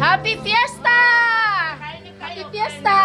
Happy Fiesta! Happy Fiesta!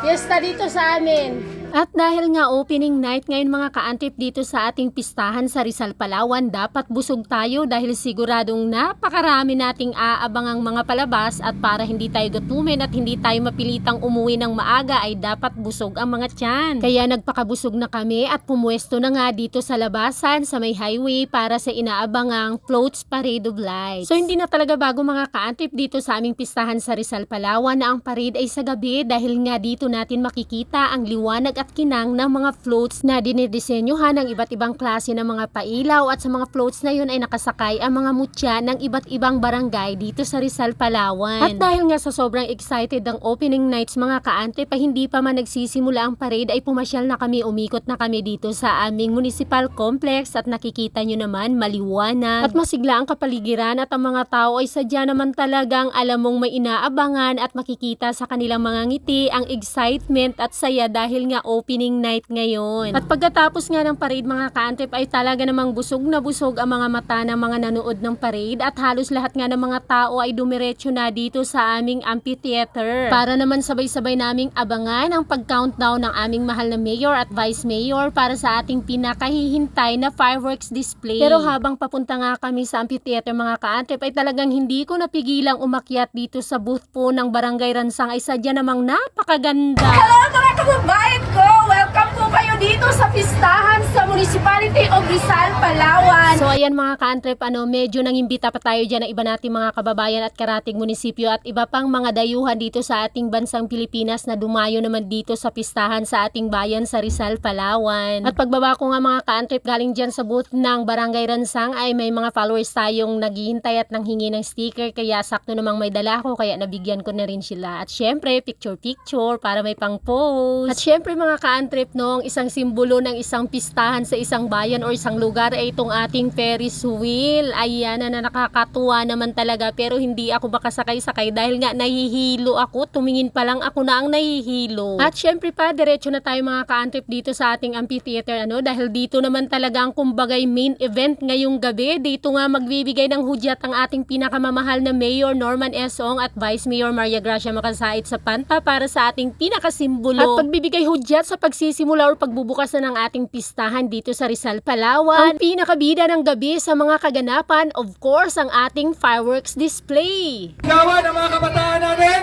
Fiesta dito sa amin. At dahil nga opening night ngayon mga kaantip dito sa ating pistahan sa Rizal, Palawan, dapat busog tayo dahil siguradong napakarami nating aabangang mga palabas at para hindi tayo gutumin at hindi tayo mapilitang umuwi ng maaga ay dapat busog ang mga tiyan. Kaya nagpakabusog na kami at pumuesto na nga dito sa labasan sa may highway para sa inaabangang Floats Parade of Lights. So hindi na talaga bago mga kaantip dito sa aming pistahan sa Rizal, Palawan na ang parade ay sa gabi dahil nga dito natin makikita ang liwanag at kinang ng mga floats na dinidisenyohan ng iba't ibang klase ng mga pailaw at sa mga floats na yun ay nakasakay ang mga mutya ng iba't ibang barangay dito sa Rizal, Palawan. At dahil nga sa sobrang excited ang opening nights mga kaante pa hindi pa man nagsisimula ang parade ay pumasyal na kami, umikot na kami dito sa aming municipal complex at nakikita nyo naman maliwanag at masigla ang kapaligiran at ang mga tao ay sadya naman talagang alam mong may inaabangan at makikita sa kanilang mga ngiti ang excitement at saya dahil nga opening night ngayon. At pagkatapos nga ng parade mga kaantip ay talaga namang busog na busog ang mga mata ng mga nanood ng parade at halos lahat nga ng mga tao ay dumiretso na dito sa aming amphitheater para naman sabay-sabay naming abangan ang pag-countdown ng aming mahal na mayor at vice mayor para sa ating pinakahihintay na fireworks display. Pero habang papunta nga kami sa amphitheater mga kaantip ay talagang hindi ko napigilang umakyat dito sa booth po ng Barangay Ransang ay sadya namang napakaganda. Hello mga kababayan ko! Welcome po kayo dito sa pistahan sa Municipality of Rizal, Palawan. So ayan mga ka-antrep, medyo nangimbita pa tayo dyan ng iba nating mga kababayan at karating munisipyo at iba pang mga dayuhan dito sa ating bansang Pilipinas na dumayo naman dito sa pistahan sa ating bayan sa Rizal, Palawan. At pagbaba ko nga mga ka-antrep galing dyan sa booth ng Barangay Ransang ay may mga followers tayong naghihintay at nanghingi ng sticker kaya sakto namang may dala ko kaya nabigyan ko na rin sila. At syempre picture para may pang post. At syempre mga ka-antrep ang isang simbolo ng isang pistahan sa isang bayan o isang lugar ay itong ating Ferris wheel. Ayan na nakakatuwa naman talaga pero hindi ako makasakay-sakay dahil nga nahihilo ako. Tumingin pa lang ako na ang nahihilo. At syempre pa diretso na tayo mga ka-antrep dito sa ating amphitheater dahil dito naman talaga ang kumbagay main event ngayong gabi. Dito nga magbibigay ng hudyat ang ating pinakamamahal na Mayor Norman S. Ong at Vice Mayor Maria Gracia Makasait sa Panta para sa ating pinakasimbolo at pagbibigay hudyat sa pagsisimula o pagbubukas na ng ating pistahan dito sa Rizal, Palawan. Ang pinakabida ng gabi sa mga kaganapan, of course, ang ating fireworks display. Gawa ng mga kabataan natin!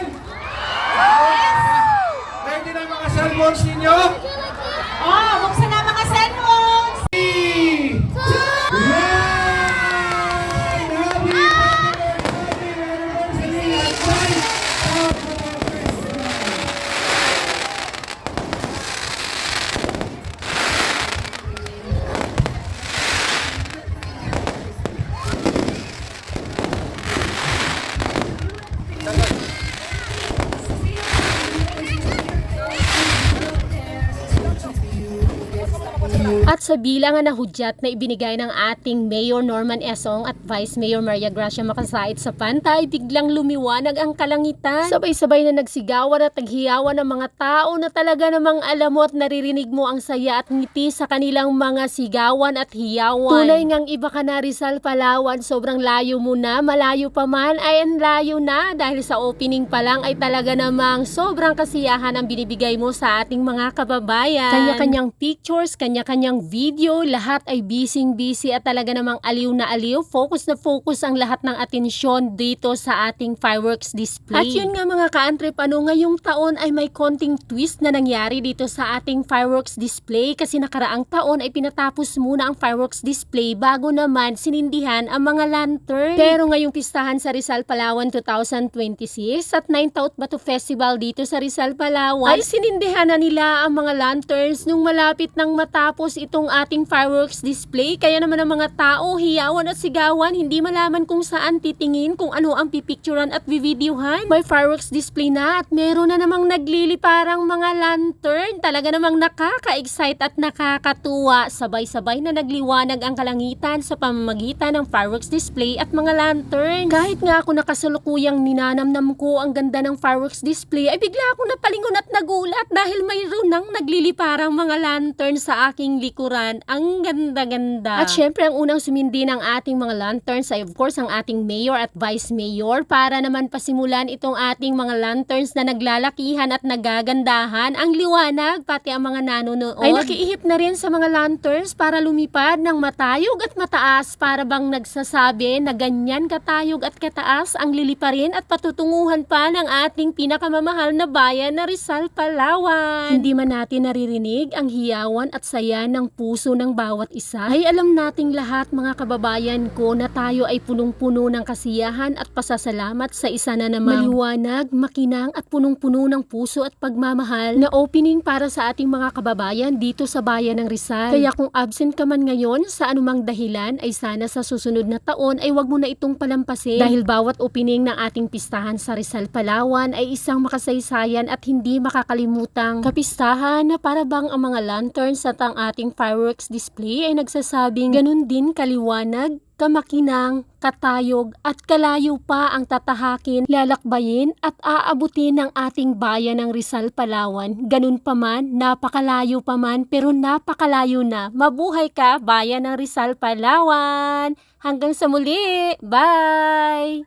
Ready na mga cellphones ninyo? Oh, buksan na mga cellphones! 3, 2, 1. At sa bilangan na hudyat na ibinigay ng ating Mayor Norman S. Ong at Vice Mayor Maria Gracia Makasait sa Panta ay biglang lumiwanag ang kalangitan. Sabay-sabay na nagsigawan at naghiyawan ng mga tao na talaga namang alam mo at naririnig mo ang saya at ngiti sa kanilang mga sigawan at hiyawan. Tunay ngang iba ka na Rizal, Palawan, sobrang layo mo na, malayo pa man ay ang layo na dahil sa opening pa lang ay talaga namang sobrang kasiyahan ang binibigay mo sa ating mga kababayan. Kanya-kanyang pictures, kanya-kanyang video, lahat ay busy at talaga namang aliw na aliw, focus na focus ang lahat ng atensyon dito sa ating fireworks display. At yun nga mga ka-antrep, ngayong taon ay may konting twist na nangyari dito sa ating fireworks display kasi nakaraang taon ay pinatapos muna ang fireworks display bago naman sinindihan ang mga lantern. Pero ngayong pistahan sa Rizal, Palawan 2026 at 9th Taut Bato Festival dito sa Rizal, Palawan ay sinindihan na nila ang mga lanterns nung malapit nang matapos itong ating fireworks display. Kaya naman ang mga tao, hiyawan at sigawan, hindi malaman kung saan titingin, kung ano ang pipicturan at vivideohan. May fireworks display na at meron na namang nagliliparang mga lantern. Talaga namang nakaka-excite at nakakatuwa. Sabay-sabay na nagliwanag ang kalangitan sa pamamagitan ng fireworks display at mga lantern. Kahit nga ako nakasalukuyang ninanamnam ko ang ganda ng fireworks display, ay bigla ako napalingon at nagulat dahil mayroon nang nagliliparang mga lantern sa aking likod. likuran. Ang ganda-ganda. At syempre, ang unang sumindi ng ating mga lanterns ay of course ang ating mayor at vice mayor para naman pasimulan itong ating mga lanterns na naglalakihan at nagagandahan. Ang liwanag, pati ang mga nanonood ay nakiihip na rin sa mga lanterns para lumipad ng matayog at mataas para bang nagsasabi na ganyan katayog at kataas ang liliparin at patutunguhan pa ng ating pinakamamahal na bayan na Rizal, Palawan. Hindi man natin naririnig ang hiyawan at saya ng puso ng bawat isa, ay alam nating lahat mga kababayan ko na tayo ay punong-puno ng kasiyahan at pasasalamat sa isa na namang maliwanag, makinang at punong-puno ng puso at pagmamahal na opening para sa ating mga kababayan dito sa bayan ng Rizal. Kaya kung absent ka man ngayon sa anumang dahilan ay sana sa susunod na taon ay wag mo na itong palampasin dahil bawat opening ng ating pistahan sa Rizal, Palawan ay isang makasaysayan at hindi makakalimutang kapistahan na para bang ang mga lanterns at ang ating fireworks display ay nagsasabing ganun din kaliwanag, kamakinang, katayog at kalayo pa ang tatahakin, lalakbayin at aabutin ng ating bayan ng Rizal, Palawan. Ganun pa man, napakalayo pa man, pero napakalayo na. Mabuhay ka, bayan ng Rizal, Palawan! Hanggang sa muli! Bye!